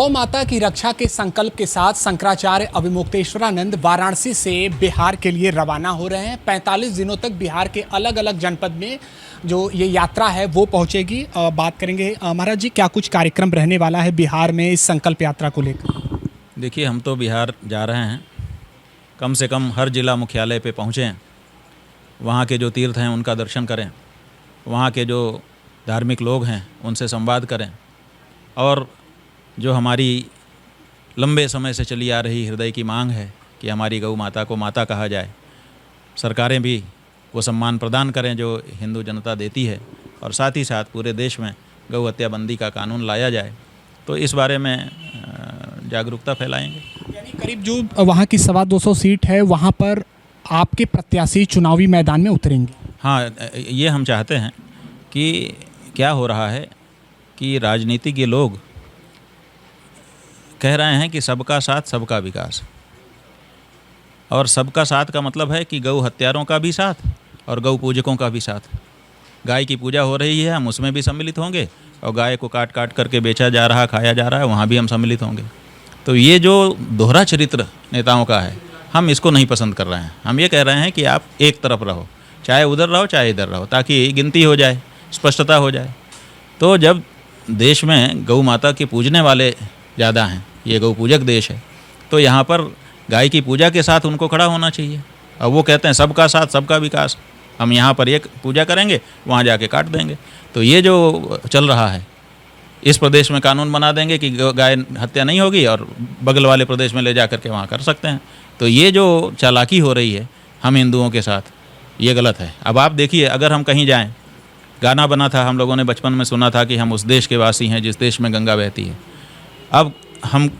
गौ माता की रक्षा के संकल्प के साथ शंकराचार्य अभिमुक्तेश्वरानंद वाराणसी से बिहार के लिए रवाना हो रहे हैं। 45 दिनों तक बिहार के अलग अलग जनपद में जो ये यात्रा है वो पहुंचेगी। बात करेंगे महाराज जी, क्या कुछ कार्यक्रम रहने वाला है बिहार में इस संकल्प यात्रा को लेकर? देखिए, हम तो बिहार जा रहे हैं, कम से कम हर जिला मुख्यालय पे पहुँचें, वहाँ के जो तीर्थ हैं उनका दर्शन करें, वहाँ के जो धार्मिक लोग हैं उनसे संवाद करें, और जो हमारी लंबे समय से चली आ रही हृदय की मांग है कि हमारी गौ माता को माता कहा जाए, सरकारें भी वो सम्मान प्रदान करें जो हिंदू जनता देती है, और साथ ही साथ पूरे देश में गौ हत्या बंदी का कानून लाया जाए। तो इस बारे में जागरूकता फैलाएंगे। यानी करीब जो वहाँ की 225 सीट है वहाँ पर आपके प्रत्याशी चुनावी मैदान में उतरेंगे? हाँ, ये हम चाहते हैं कि क्या हो रहा है कि राजनीति के लोग कह रहे हैं कि सबका साथ सबका विकास, और सबका साथ का मतलब है कि गौ हत्यारों का भी साथ और गौ पूजकों का भी साथ। गाय की पूजा हो रही है, हम उसमें भी सम्मिलित होंगे, और गाय को काट काट करके बेचा जा रहा, खाया जा रहा है, वहाँ भी हम सम्मिलित होंगे। तो ये जो दोहरा चरित्र नेताओं का है, हम इसको नहीं पसंद कर रहे हैं। हम ये कह रहे हैं कि आप एक तरफ रहो, चाहे उधर रहो चाहे इधर रहो, ताकि गिनती हो जाए, स्पष्टता हो जाए। तो जब देश में गौ माता के पूजने वाले ज़्यादा हैं, ये गौ पूजक देश है, तो यहाँ पर गाय की पूजा के साथ उनको खड़ा होना चाहिए। और वो कहते हैं सबका साथ सबका विकास, हम यहाँ पर एक पूजा करेंगे, वहाँ जाके काट देंगे। तो ये जो चल रहा है, इस प्रदेश में कानून बना देंगे कि गाय हत्या नहीं होगी, और बगल वाले प्रदेश में ले जा कर के वहाँ कर सकते हैं। तो ये जो चालाकी हो रही है हम हिंदुओं के साथ, ये गलत है। अब आप देखिए, अगर हम कहीं जाएं, गाना बना था, हम लोगों ने बचपन में सुना था कि हम उस देश के वासी हैं जिस देश में गंगा बहती है। अब हम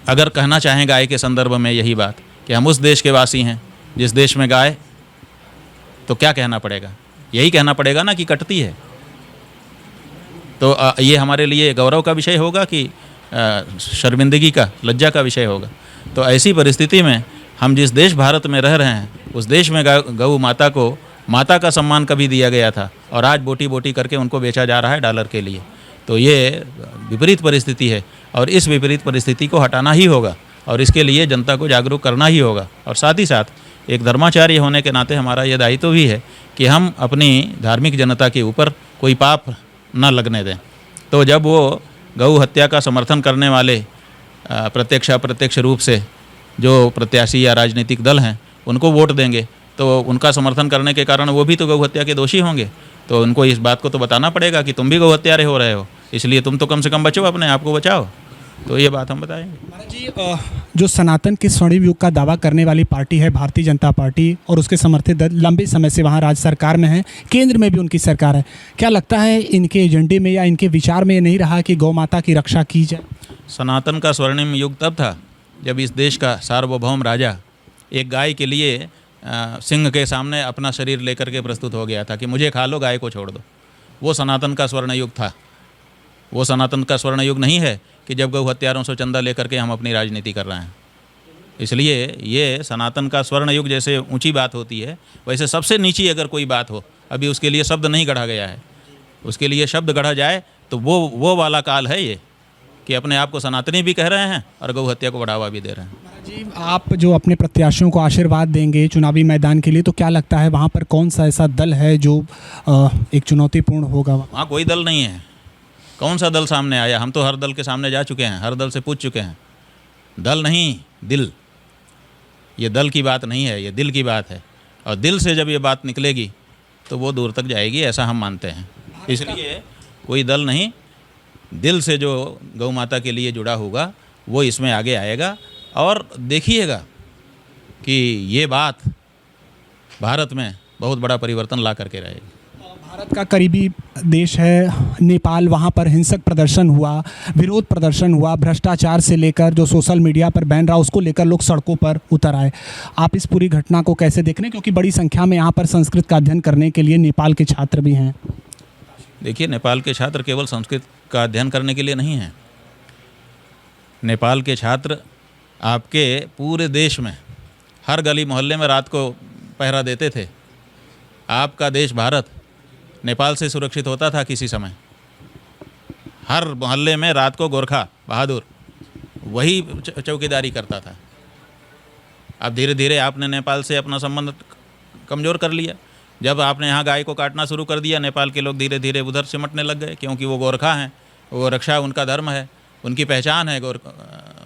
अगर कहना चाहें गाय के संदर्भ में यही बात कि हम उस देश के वासी हैं जिस देश में गाय, तो क्या कहना पड़ेगा? यही कहना पड़ेगा ना कि कटती है। तो ये हमारे लिए गौरव का विषय होगा कि शर्मिंदगी का, लज्जा का विषय होगा। तो ऐसी परिस्थिति में हम जिस देश भारत में रह रहे हैं, उस देश में गौ माता को माता का सम्मान कभी दिया गया था, और आज बोटी बोटी करके उनको बेचा जा रहा है डॉलर के लिए। तो ये विपरीत परिस्थिति है, और इस विपरीत परिस्थिति को हटाना ही होगा, और इसके लिए जनता को जागरूक करना ही होगा। और साथ ही साथ एक धर्माचार्य होने के नाते हमारा यह दायित्व भी है कि हम अपनी धार्मिक जनता के ऊपर कोई पाप न लगने दें। तो जब वो गौ हत्या का समर्थन करने वाले प्रत्यक्ष अप्रत्यक्ष रूप से जो प्रत्याशी या राजनीतिक दल हैं उनको वोट देंगे, तो उनका समर्थन करने के कारण वो भी तो गौ हत्या के दोषी होंगे। तो उनको इस बात को तो बताना पड़ेगा कि तुम भी गौ हत्यारे हो रहे हो, इसलिए तुम तो कम से कम बचो, अपने आप को बचाओ। तो ये बात हम बताएंगे। महाराज जी, जो सनातन के स्वर्णिम युग का दावा करने वाली पार्टी है भारतीय जनता पार्टी, और उसके समर्थित दल लंबे समय से वहाँ राज्य सरकार में है, केंद्र में भी उनकी सरकार है, क्या लगता है इनके एजेंडे में या इनके विचार में ये नहीं रहा कि गौ माता की रक्षा की जाए? सनातन का स्वर्णिम युग तब था जब इस देश का सार्वभौम राजा एक गाय के लिए सिंह के सामने अपना शरीर लेकर के प्रस्तुत हो गया था कि मुझे खा लो, गाय को छोड़ दो। वो सनातन का स्वर्ण युग था। वो सनातन का स्वर्ण युग नहीं है कि जब गौ हत्यारों से चंदा लेकर के हम अपनी राजनीति कर रहे हैं। इसलिए ये सनातन का स्वर्ण युग जैसे ऊंची बात होती है, वैसे सबसे नीची अगर कोई बात हो, अभी उसके लिए शब्द नहीं गढ़ा गया है, उसके लिए शब्द गढ़ा जाए तो वो वाला काल है ये, कि अपने आप को सनातनी भी कह रहे हैं और गौ हत्या को बढ़ावा भी दे रहे हैं। महाराज जी, आप जो अपने प्रत्याशियों को आशीर्वाद देंगे चुनावी मैदान के लिए, तो क्या लगता है वहाँ पर कौन सा ऐसा दल है जो एक चुनौतीपूर्ण होगा? वहाँ कोई दल नहीं है। कौन सा दल सामने आया? हम तो हर दल के सामने जा चुके हैं, हर दल से पूछ चुके हैं। दल नहीं, दिल। ये दल की बात नहीं है, ये दिल की बात है, और दिल से जब ये बात निकलेगी तो वो दूर तक जाएगी, ऐसा हम मानते हैं। इसलिए कोई दल नहीं, दिल से जो गौ माता के लिए जुड़ा होगा वो इसमें आगे आएगा। और देखिएगा कि ये बात भारत में बहुत बड़ा परिवर्तन ला करके रहेगी। भारत का करीबी देश है नेपाल, वहाँ पर हिंसक प्रदर्शन हुआ, विरोध प्रदर्शन हुआ, भ्रष्टाचार से लेकर जो सोशल मीडिया पर बैन रहा उसको लेकर लोग सड़कों पर उतर आए। आप इस पूरी घटना को कैसे देख रहे हैं, क्योंकि बड़ी संख्या में यहाँ पर संस्कृत का अध्ययन करने के लिए नेपाल के छात्र भी हैं? देखिए, नेपाल के छात्र केवल संस्कृत का अध्ययन करने के लिए नहीं हैं। नेपाल के छात्र आपके पूरे देश में हर गली मोहल्ले में रात को पहरा देते थे। आपका देश भारत नेपाल से सुरक्षित होता था किसी समय। हर मोहल्ले में रात को गोरखा बहादुर वही चौकीदारी करता था। अब धीरे धीरे आपने नेपाल से अपना संबंध कमज़ोर कर लिया। जब आपने यहाँ गाय को काटना शुरू कर दिया, नेपाल के लोग धीरे धीरे उधर सिमटने लग गए, क्योंकि वो गोरखा हैं, वो रक्षा उनका धर्म है, उनकी पहचान है।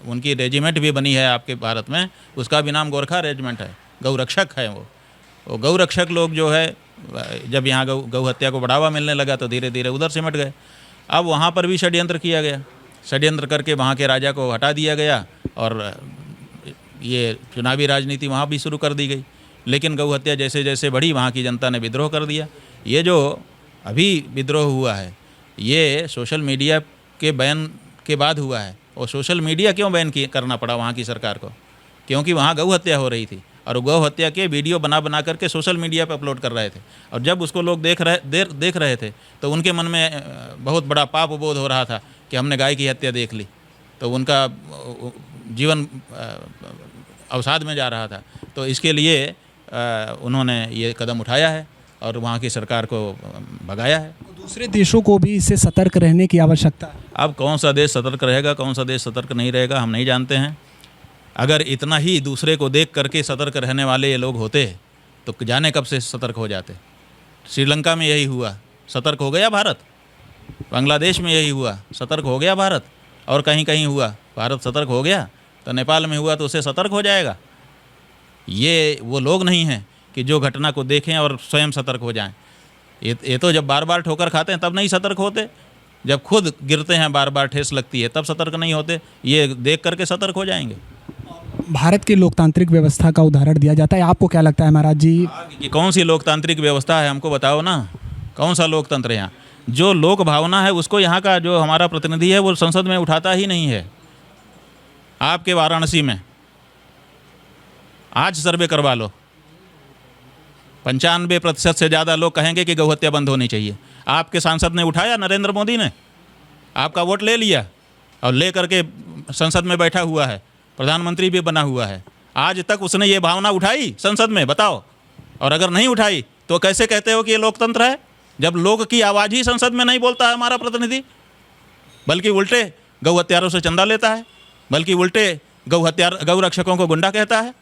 उनकी रेजिमेंट भी बनी है आपके भारत में, उसका भी नाम गोरखा रेजिमेंट है, गौरक्षक है वो गौरक्षक लोग जो है, जब यहाँ गौ हत्या को बढ़ावा मिलने लगा तो धीरे धीरे उधर सिमट गए। अब वहाँ पर भी षड्यंत्र किया गया, षड्यंत्र करके वहाँ के राजा को हटा दिया गया और ये चुनावी राजनीति वहाँ भी शुरू कर दी गई। लेकिन गौ हत्या जैसे जैसे बढ़ी, वहाँ की जनता ने विद्रोह कर दिया। ये जो अभी विद्रोह हुआ है, ये सोशल मीडिया के बैन के बाद हुआ है। और सोशल मीडिया क्यों बैन करना पड़ा वहाँ की सरकार को? क्योंकि वहाँ गौ हत्या हो रही थी और गौ हत्या के वीडियो बना करके सोशल मीडिया पर अपलोड कर रहे थे। और जब उसको लोग देख रहे थे तो उनके मन में बहुत बड़ा पाप बोध हो रहा था कि हमने गाय की हत्या देख ली, तो उनका जीवन अवसाद में जा रहा था। तो इसके लिए उन्होंने ये कदम उठाया है और वहाँ की सरकार को भगाया है। दूसरे देशों को भी इससे सतर्क रहने की आवश्यकता है। अब कौन सा देश सतर्क रहेगा, कौन सा देश सतर्क नहीं रहेगा, हम नहीं जानते हैं। अगर इतना ही दूसरे को देख करके सतर्क रहने वाले ये लोग होते तो जाने कब से सतर्क हो जाते। श्रीलंका में यही हुआ, सतर्क हो गया भारत। बांग्लादेश में यही हुआ, सतर्क हो गया भारत। और कहीं कहीं हुआ, भारत सतर्क हो गया, तो नेपाल में हुआ तो उससे सतर्क हो जाएगा। ये वो लोग नहीं हैं कि जो घटना को देखें और स्वयं सतर्क हो जाएं। ये तो जब बार बार ठोकर खाते हैं तब नहीं सतर्क होते, जब खुद गिरते हैं, बार बार ठेस लगती है, तब सतर्क नहीं होते। ये देख करके सतर्क हो जाएंगे। भारत की लोकतांत्रिक व्यवस्था का उदाहरण दिया जाता है, आपको क्या लगता है महाराज जी? कि कौन सी लोकतांत्रिक व्यवस्था है, हमको बताओ ना, कौन सा लोकतंत्र है यहाँ? जो लोक भावना है उसको यहाँ का जो हमारा प्रतिनिधि है वो संसद में उठाता ही नहीं है। आपके वाराणसी में आज सर्वे करवा लो, 95% से ज़्यादा लोग कहेंगे कि गौ हत्या बंद होनी चाहिए। आपके सांसद ने उठाया, नरेंद्र मोदी ने आपका वोट ले लिया और ले करके संसद में बैठा हुआ है, प्रधानमंत्री भी बना हुआ है। आज तक उसने ये भावना उठाई संसद में, बताओ? और अगर नहीं उठाई तो कैसे कहते हो कि ये लोकतंत्र है, जब लोग की आवाज़ ही संसद में नहीं बोलता है हमारा प्रतिनिधि, बल्कि उल्टे गौ हत्यारों से चंदा लेता है, बल्कि उल्टे गौ रक्षकों को गुंडा कहता है।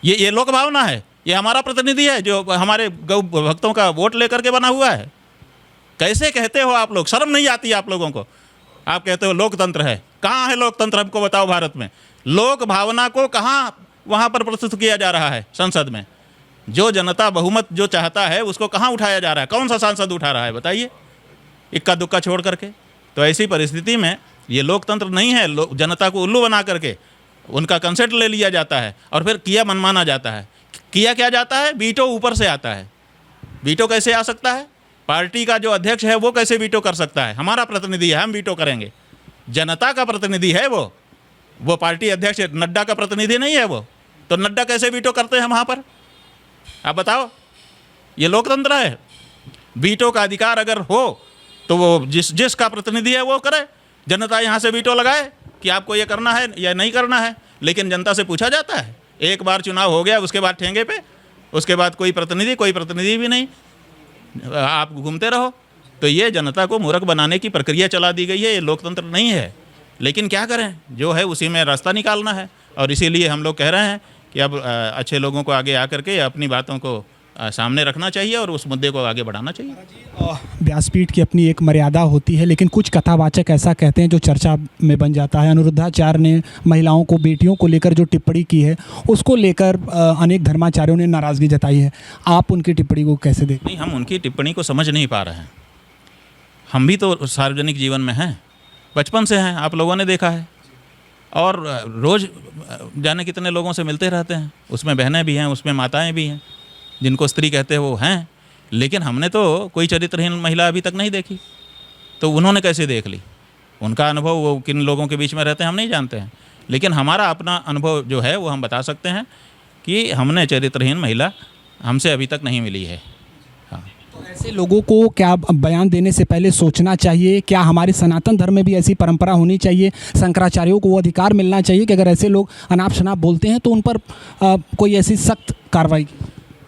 ये लोक भावना है? ये हमारा प्रतिनिधि है जो हमारे गौ भक्तों का वोट लेकर के बना हुआ है? कैसे कहते हो आप लोग? शर्म नहीं आती आप लोगों को? आप कहते हो लोकतंत्र है। कहाँ है लोकतंत्र, हमको बताओ। भारत में लोक भावना को कहाँ वहाँ पर प्रस्तुत किया जा रहा है संसद में? जो जनता बहुमत जो चाहता है उसको कहाँ उठाया जा रहा है? कौन सा सांसद उठा रहा है, बताइए, इक्का दुक्का छोड़ करके? तो ऐसी परिस्थिति में ये लोकतंत्र नहीं है। जनता को उल्लू बना करके उनका कंसेंट ले लिया जाता है और फिर किया मनमाना जाता है। किया क्या जाता है? वीटो ऊपर से आता है। वीटो कैसे आ सकता है? पार्टी का जो अध्यक्ष है वो कैसे वीटो कर सकता है? हमारा प्रतिनिधि है, हम वीटो करेंगे। जनता का प्रतिनिधि है वो पार्टी अध्यक्ष नड्डा का प्रतिनिधि नहीं है वो, तो नड्डा कैसे वीटो करते हैं वहाँ पर? आप बताओ, ये लोकतंत्र है? वीटो का अधिकार अगर हो तो वो जिसका प्रतिनिधि है वो करे। जनता यहाँ से वीटो लगाए कि आपको ये करना है या नहीं करना है, लेकिन जनता से पूछा जाता है? एक बार चुनाव हो गया, उसके बाद ठेंगे पे, उसके बाद कोई प्रतिनिधि भी नहीं, आप घूमते रहो। तो ये जनता को मूर्ख बनाने की प्रक्रिया चला दी गई है। ये लोकतंत्र नहीं है। लेकिन क्या करें, जो है उसी में रास्ता निकालना है। और इसीलिए हम लोग कह रहे हैं कि अब अच्छे लोगों को आगे आकर के अपनी बातों को सामने रखना चाहिए और उस मुद्दे को आगे बढ़ाना चाहिए। व्यासपीठ की अपनी एक मर्यादा होती है, लेकिन कुछ कथावाचक ऐसा कहते हैं जो चर्चा में बन जाता है। अनिरुद्धाचार्य ने महिलाओं को, बेटियों को लेकर जो टिप्पणी की है उसको लेकर अनेक धर्माचार्यों ने नाराज़गी जताई है। आप उनकी टिप्पणी को कैसे देखते हैं? नहीं, हम उनकी टिप्पणी को समझ नहीं पा रहे हैं। हम भी तो सार्वजनिक जीवन में हैं, बचपन से हैं, आप लोगों ने देखा है, और रोज़ जाने कितने लोगों से मिलते रहते हैं। उसमें बहनें भी हैं, उसमें माताएं भी हैं, जिनको स्त्री कहते हैं वो हैं। लेकिन हमने तो कोई चरित्रहीन महिला अभी तक नहीं देखी, तो उन्होंने कैसे देख ली? उनका अनुभव वो किन लोगों के बीच में रहते हैं हम नहीं जानते हैं। लेकिन हमारा अपना अनुभव जो है वो हम बता सकते हैं कि हमने चरित्रहीन महिला हमसे अभी तक नहीं मिली है। हाँ, तो ऐसे लोगों को क्या बयान देने से पहले सोचना चाहिए? क्या हमारे सनातन धर्म में भी ऐसी परंपरा होनी चाहिए? शंकराचार्यों को वो अधिकार मिलना चाहिए कि अगर ऐसे लोग अनाप शनाप बोलते हैं तो उन पर कोई ऐसी सख्त कार्रवाई?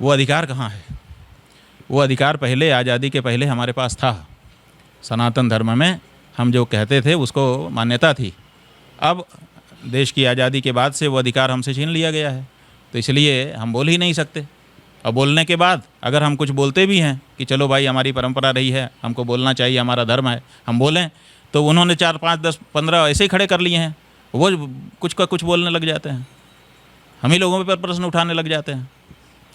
वो अधिकार कहाँ है? वो अधिकार पहले, आज़ादी के पहले हमारे पास था। सनातन धर्म में हम जो कहते थे उसको मान्यता थी। अब देश की आज़ादी के बाद से वो अधिकार हमसे छीन लिया गया है, तो इसलिए हम बोल ही नहीं सकते। और बोलने के बाद अगर हम कुछ बोलते भी हैं कि चलो भाई हमारी परंपरा रही है, हमको बोलना चाहिए, हमारा धर्म है, हम बोलें, तो उन्होंने 4, 5, 10, 15 ऐसे ही खड़े कर लिए हैं, वो कुछ का कुछ बोलने लग जाते हैं, हम ही लोगों पर प्रश्न उठाने लग जाते हैं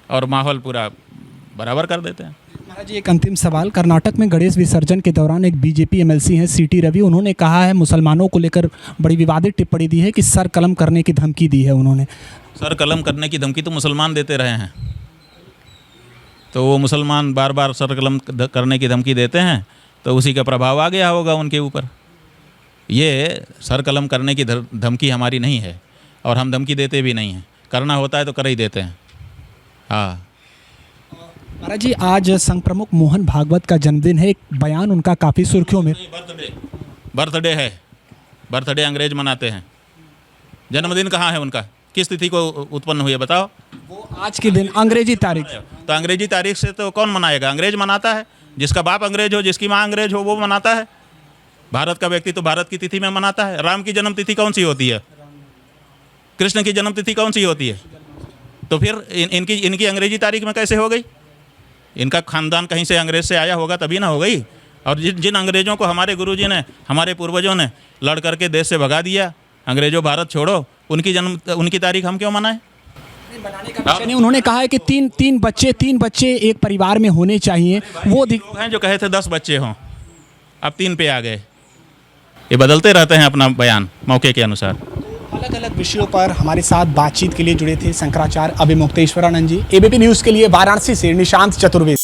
और माहौल पूरा बराबर कर देते हैं। महाराज जी, एक अंतिम सवाल। कर्नाटक में गणेश विसर्जन के दौरान एक बीजेपी एमएलसी हैं सीटी रवि, उन्होंने कहा है, मुसलमानों को लेकर बड़ी विवादित टिप्पणी दी है कि सर कलम करने की धमकी दी है उन्होंने। सर कलम करने की धमकी तो मुसलमान देते रहे हैं, तो वो मुसलमान बार बार सर कलम करने की धमकी देते हैं, तो उसी का प्रभाव आ गया होगा उनके ऊपर। ये सर कलम करने की धमकी हमारी नहीं है और हम धमकी देते भी नहीं हैं, करना होता है तो कर ही देते हैं। हाँ महाराज जी, आज संघ प्रमुख मोहन भागवत का जन्मदिन है, एक बयान उनका काफ़ी सुर्खियों में। बर्थडे है, बर्थडे अंग्रेज मनाते हैं, जन्मदिन कहाँ है उनका, किस तिथि को उत्पन्न हुई है बताओ? वो आज के दिन अंग्रेजी तारीख, तो अंग्रेजी तारीख से तो कौन मनाएगा? अंग्रेज मनाता है, जिसका बाप अंग्रेज हो, जिसकी माँ अंग्रेज हो, वो मनाता है। भारत का व्यक्ति तो भारत की तिथि में मनाता है। राम की जन्म तिथि कौन सी होती है? कृष्ण की जन्म तिथि कौन सी होती है? तो फिर इनकी अंग्रेजी तारीख में कैसे हो गई? इनका खानदान कहीं से अंग्रेज से आया होगा तभी ना हो गई। और जिन अंग्रेज़ों को हमारे गुरुजी ने, हमारे पूर्वजों ने लड़ करके देश से भगा दिया, अंग्रेजों भारत छोड़ो, उनकी तारीख हम क्यों मनाएं? नहीं, उन्होंने कहा है कि तीन बच्चे एक परिवार में होने चाहिए। वो लोग हैं जो कहे थे 10 बच्चे हों, अब 3 पे आ गए। ये बदलते रहते हैं अपना बयान मौके के अनुसार। अलग अलग विषयों पर हमारे साथ बातचीत के लिए जुड़े थे शंकराचार्य अभिमुक्तेश्वरानंद जी। एबीपी न्यूज़ के लिए वाराणसी से निशांत चतुर्वेदी।